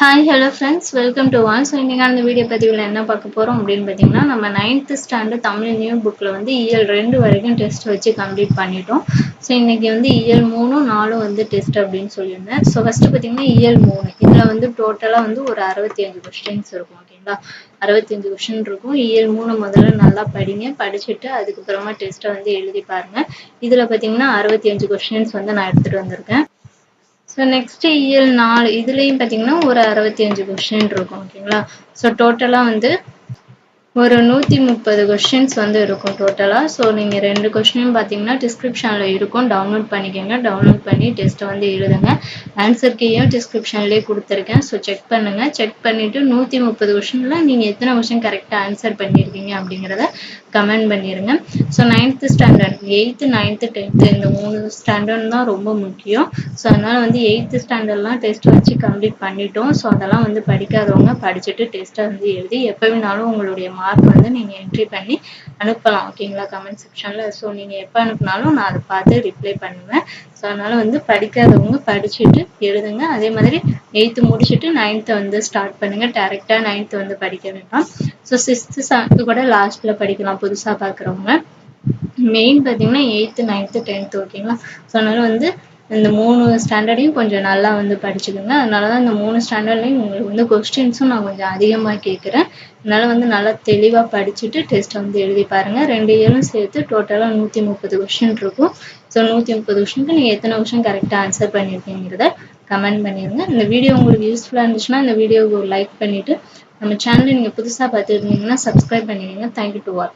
Hi, hello friends. Welcome to one. So, இன்னைக்கு அந்த video பதிவில் என்ன பார்க்க போறோம் அப்படின்னு பார்த்தீங்கன்னா நம்ம 9th ஸ்டாண்டர்ட் தமிழ் நியூ புக்கில் வந்து இயல் 2 வரைக்கும் டெஸ்ட் வச்சு கம்ப்ளீட் பண்ணிட்டோம். ஸோ இன்னைக்கு வந்து இயல் 3 4 வந்து டெஸ்ட் அப்படின்னு சொல்லியிருந்தேன். ஸோ ஃபர்ஸ்ட் பார்த்தீங்கன்னா இயல் 3 இதில் வந்து டோட்டலாக வந்து ஒரு 65 கொஸ்டின்ஸ் இருக்கும். ஓகேங்களா, 65 கொஸ்டின் இருக்கும். இயல் 3 முதல்ல நல்லா படிங்க, படிச்சுட்டு அதுக்கப்புறமா டெஸ்ட்டை வந்து எழுதி பாருங்க. இதில் பார்த்தீங்கன்னா 65 கொஸ்டின்ஸ் வந்து நான் எடுத்துகிட்டு வந்திருக்கேன். ஸோ நெக்ஸ்ட் இயல் 4 இதுலேயும் பார்த்தீங்கன்னா ஒரு 65 கொஸ்டின் இருக்கும். ஓகேங்களா, ஸோ டோட்டலாக வந்து ஒரு 130 கொஸ்டின்ஸ் வந்து இருக்கும் டோட்டலாக. ஸோ நீங்கள் 2 கொஸ்டினும் பார்த்தீங்கன்னா டிஸ்கிரிப்ஷனில் இருக்கும், டவுன்லோட் பண்ணிக்கோங்க. டவுன்லோட் பண்ணி டெஸ்ட்டை வந்து எழுதுங்க. ஆன்சர் கீயும் டிஸ்கிரிப்ஷன்லேயே கொடுத்துருக்கேன். ஸோ செக் பண்ணுங்கள். செக் பண்ணிவிட்டு 130 கொஸ்டினில் நீங்கள் எத்தனை கொஸ்டின் கரெக்டாக ஆன்சர் பண்ணியிருக்கீங்க அப்படிங்கிறத கமெண்ட் பண்ணிடுங்க. So 9th standard 8th 9th 10th இந்த 3 ஸ்டாண்டர்ட் தான் ரொம்ப முக்கியம். ஸோ அதனால் வந்து 8th ஸ்டாண்டர்ட்லாம் டெஸ்ட் வச்சு கம்ப்ளீட் பண்ணிட்டோம். ஸோ அதெல்லாம் வந்து படிக்காதவங்க படிச்சுட்டு டெஸ்ட்டை வந்து எழுதி எப்போ வேணாலும் உங்களுடைய மார்க் வந்து நீங்கள் என்ட்ரி பண்ணி அனுப்பலாம். ஓகேங்களா, கமெண்ட் செக்ஷனில். ஸோ நீங்கள் எப்போ அனுப்புனாலும் நான் அதை பார்த்து ரிப்ளை பண்ணுவேன். ஸோ அதனால் வந்து படிக்காதவங்க படிச்சுட்டு எழுதுங்க. அதே மாதிரி 8th முடிச்சுட்டு 9th வந்து ஸ்டார்ட் பண்ணுங்கள். டேரெக்டாக 9th வந்து படிக்க வேண்டாம். ஸோ 6th 7th கூட லாஸ்ட்டில் படிக்கலாம் புதுசாக பார்க்குறவங்க. மெயின் பார்த்தீங்கன்னா 8th 9th 10th. ஓகேங்களா, ஸோ அதனால் வந்து இந்த 3 ஸ்டாண்டர்டையும் கொஞ்சம் நல்லா வந்து படிச்சுக்கோங்க. அதனால தான் இந்த 3 ஸ்டாண்டர்ட்லையும் உங்களுக்கு வந்து கொஸ்டின்ஸும் நான் கொஞ்சம் அதிகமாக கேட்குறேன். அதனால் வந்து நல்லா தெளிவாக படிச்சுட்டு டெஸ்ட் வந்து எழுதி பாருங்கள். 2 இயரும் சேர்த்து டோட்டலாக 130 கொஸ்டின் இருக்கும். ஸோ 130 கொஸ்டினுக்கு நீங்கள் எத்தனை கொஸ்டின் கரெக்டாக ஆன்சர் பண்ணியிருக்கீங்கிறத கமெண்ட் பண்ணிடுங்க. இந்த வீடியோ உங்களுக்கு யூஸ்ஃபுல்லாக இருந்துச்சுன்னா இந்த வீடியோவுக்கு ஒரு லைக் பண்ணிவிட்டு நம்ம சேனலை நீங்கள் புதுசாக பார்த்துருந்தீங்கன்னா சப்ஸ்கிரைப் பண்ணிடுங்க. Thank you to all.